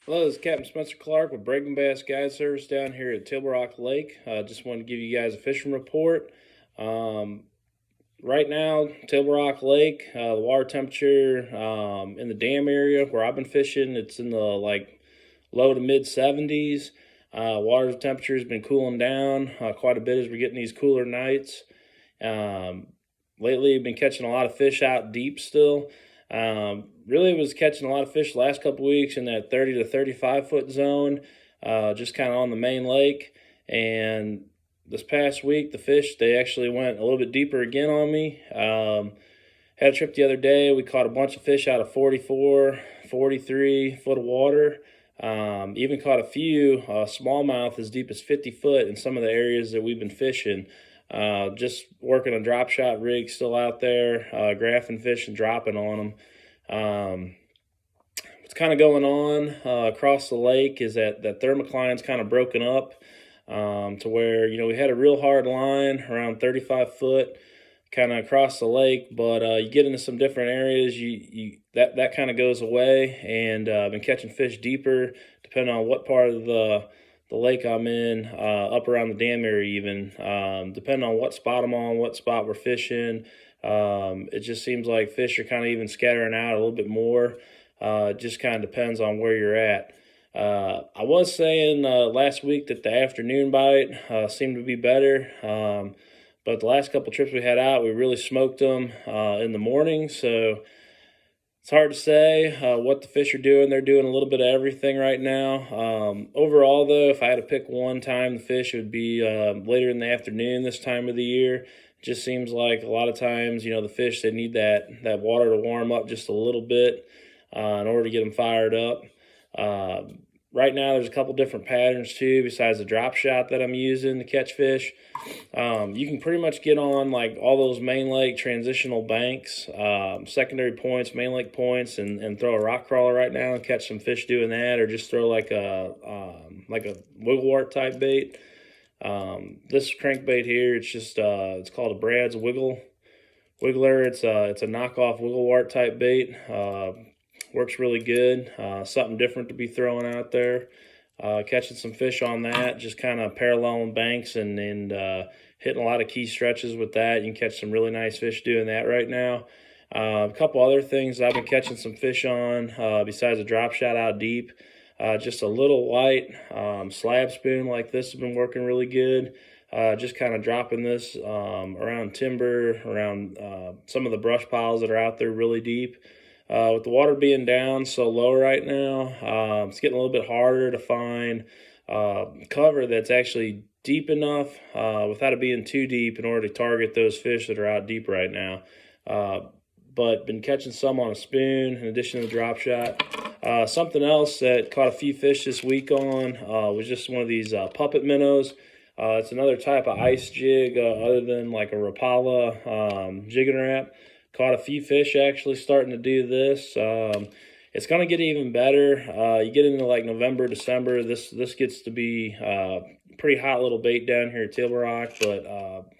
Hello, this is Captain Spencer Clark with Breaking Bass Guide Service down here at Table Rock Lake. Just wanted to give you guys a fishing report. Um, right now, Table Rock Lake, the water temperature in the dam area where I've been fishing, it's in the low to mid 70s. Water temperature has been cooling down quite a bit as we're getting these cooler nights. Um, Lately, I've been catching a lot of fish out deep still. Really was catching a lot of fish the last couple weeks in that 30 to 35 foot zone, just kind of on the main lake. And this past week, the fish, they actually went a little bit deeper again on me. Had a trip the other day. We caught a bunch of fish out of 44, 43 foot of water. Even caught a few smallmouth as deep as 50 foot in some of the areas that we've been fishing. Just working a drop shot rig still out there, graphing fish and dropping on them. What's kind of going on across the lake is that thermocline's kind of broken up to where, we had a real hard line around 35 foot kind of across the lake, but you get into some different areas, that kind of goes away, and I've been catching fish deeper depending on what part of the lake I'm in, up around the dam area even, depending on what spot I'm on, what spot we're fishing. It just seems like fish are kind of even scattering out a little bit more. It just kind of depends on where you're at. I was saying last week that the afternoon bite seemed to be better, but the last couple trips we had out, we really smoked them in the morning, so it's hard to say what the fish are doing. They're doing a little bit of everything right now. Overall, though, if I had to pick one time to fish, it would be later in the afternoon this time of the year. It just seems like a lot of times, the fish, they need that water to warm up just a little bit in order to get them fired up. Right now, there's a couple different patterns, too, besides the drop shot that I'm using to catch fish. You can pretty much get on like all those main lake transitional banks, secondary points, main lake points, and throw a rock crawler right now and catch some fish doing that, or just throw like a wigglewort type bait. This crankbait here, it's called a Brad's Wiggler. It's a knockoff wigglewort type bait. Works really good. Something different to be throwing out there. Catching some fish on that, just kind of paralleling banks and hitting a lot of key stretches with that. You can catch some really nice fish doing that right now. A couple other things I've been catching some fish on besides a drop shot out deep. Just a little white slab spoon like this has been working really good. Just kind of dropping this around timber, around some of the brush piles that are out there really deep. With the water being down so low right now, it's getting a little bit harder to find cover that's actually deep enough without it being too deep in order to target those fish that are out deep right now. But been catching some on a spoon in addition to the drop shot. Something else that caught a few fish this week on was just one of these puppet minnows. It's another type of ice jig other than like a Rapala Jigging Rap. Caught a few fish actually starting to do this. It's going to get even better. You get into like November, December, this gets to be pretty hot little bait down here at Table Rock, but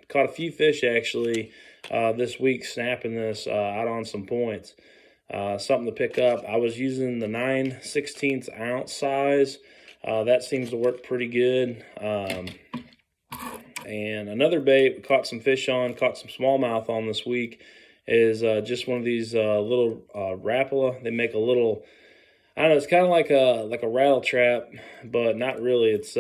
caught a few fish actually this week snapping this out on some points. Something to pick up. I was using the 9/16 ounce size. That seems to work pretty good. And another bait we caught some fish on, caught some smallmouth on this week, is just one of these little Rapala. They make a little, I don't know, it's kind of like a rattle trap, but not really. It's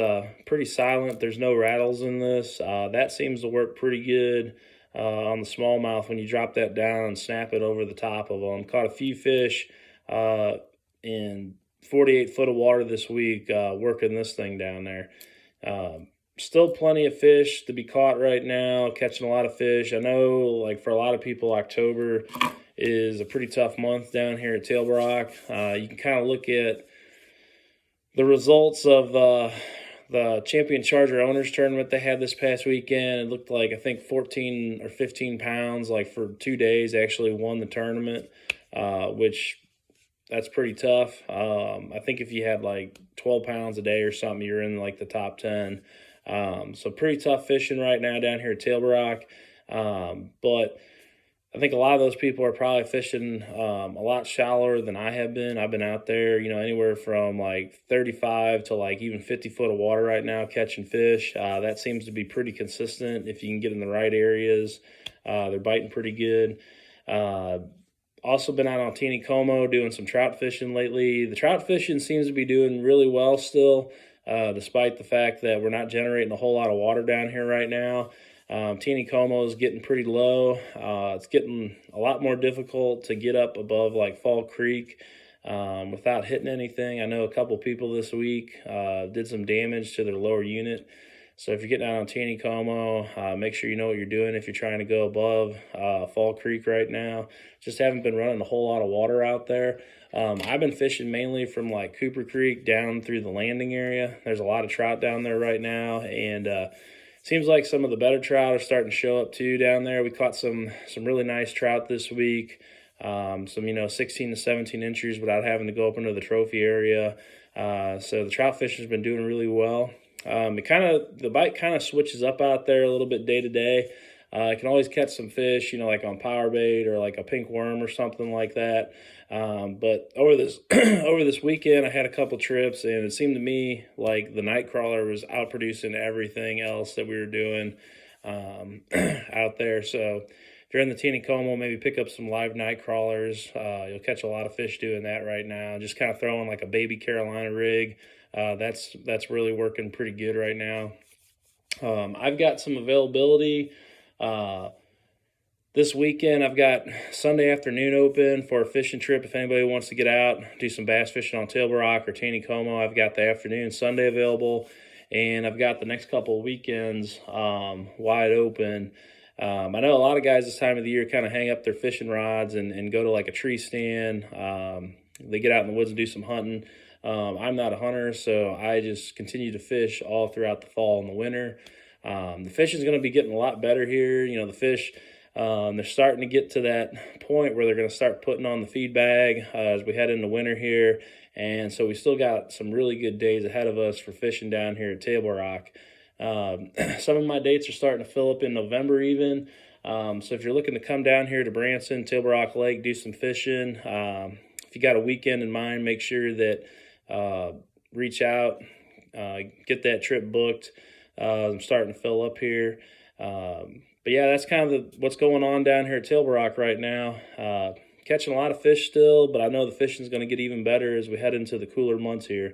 pretty silent. There's no rattles in this. That seems to work pretty good on the smallmouth when you drop that down and snap it over the top of them. Caught a few fish in 48 foot of water this week working this thing down there. Still plenty of fish to be caught right now, catching a lot of fish. I know, like, for a lot of people, October is a pretty tough month down here at Table Rock. You can kind of look at the results of the Champion Charger Owners Tournament they had this past weekend. It looked like, I think, 14 or 15 pounds, like, for 2 days, actually won the tournament, which that's pretty tough. I think if you had, like, 12 pounds a day or something, you're in, like, the top 10. So pretty tough fishing right now down here at Table Rock. But I think a lot of those people are probably fishing a lot shallower than I have been. I've been out there, anywhere from like 35 to like even 50 foot of water right now catching fish. That seems to be pretty consistent if you can get in the right areas. They're biting pretty good. Also been out on Taneycomo doing some trout fishing lately. The trout fishing seems to be doing really well still, despite the fact that we're not generating a whole lot of water down here right now. Taneycomo is getting pretty low. It's getting a lot more difficult to get up above like Fall Creek without hitting anything. I know a couple people this week did some damage to their lower unit. So if you're getting out on Taneycomo, make sure you know what you're doing if you're trying to go above Fall Creek right now. Just haven't been running a whole lot of water out there. I've been fishing mainly from like Cooper Creek down through the landing area. There's a lot of trout down there right now, and seems like some of the better trout are starting to show up too down there. We caught some really nice trout this week. Some 16 to 17 inches without having to go up into the trophy area. So the trout fishing has been doing really well. The bite kind of switches up out there a little bit day to day. I can always catch some fish, like on power bait or like a pink worm or something like that. But over this over this weekend, I had a couple trips, and it seemed to me like the night crawler was outproducing everything else that we were doing out there. So if you're in the Taneycomo, maybe pick up some live night crawlers. You'll catch a lot of fish doing that right now. Just kind of throwing like a baby Carolina rig. That's really working pretty good right now. I've got some availability this weekend. I've got Sunday afternoon open for a fishing trip. If anybody wants to get out, do some bass fishing on Table Rock or Taneycomo, I've got the afternoon Sunday available, and I've got the next couple of weekends wide open. I know a lot of guys this time of the year kind of hang up their fishing rods and go to like a tree stand. They get out in the woods and do some hunting. I'm not a hunter, so I just continue to fish all throughout the fall and the winter. The fishing is going to be getting a lot better here. The fish, they're starting to get to that point where they're going to start putting on the feed bag as we head into winter here. And so we still got some really good days ahead of us for fishing down here at Table Rock. Some of my dates are starting to fill up in November even. So if you're looking to come down here to Branson, Table Rock Lake, do some fishing, if you got a weekend in mind, make sure that reach out, get that trip booked. I'm starting to fill up here. But yeah, that's kind of what's going on down here at Table Rock right now. Catching a lot of fish still, but I know the fishing is going to get even better as we head into the cooler months here.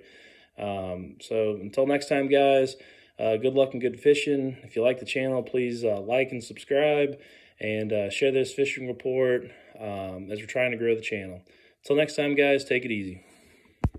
So until next time, guys, good luck and good fishing. If you like the channel, please like and subscribe, and share this fishing report as we're trying to grow the channel. Until next time, guys, take it easy.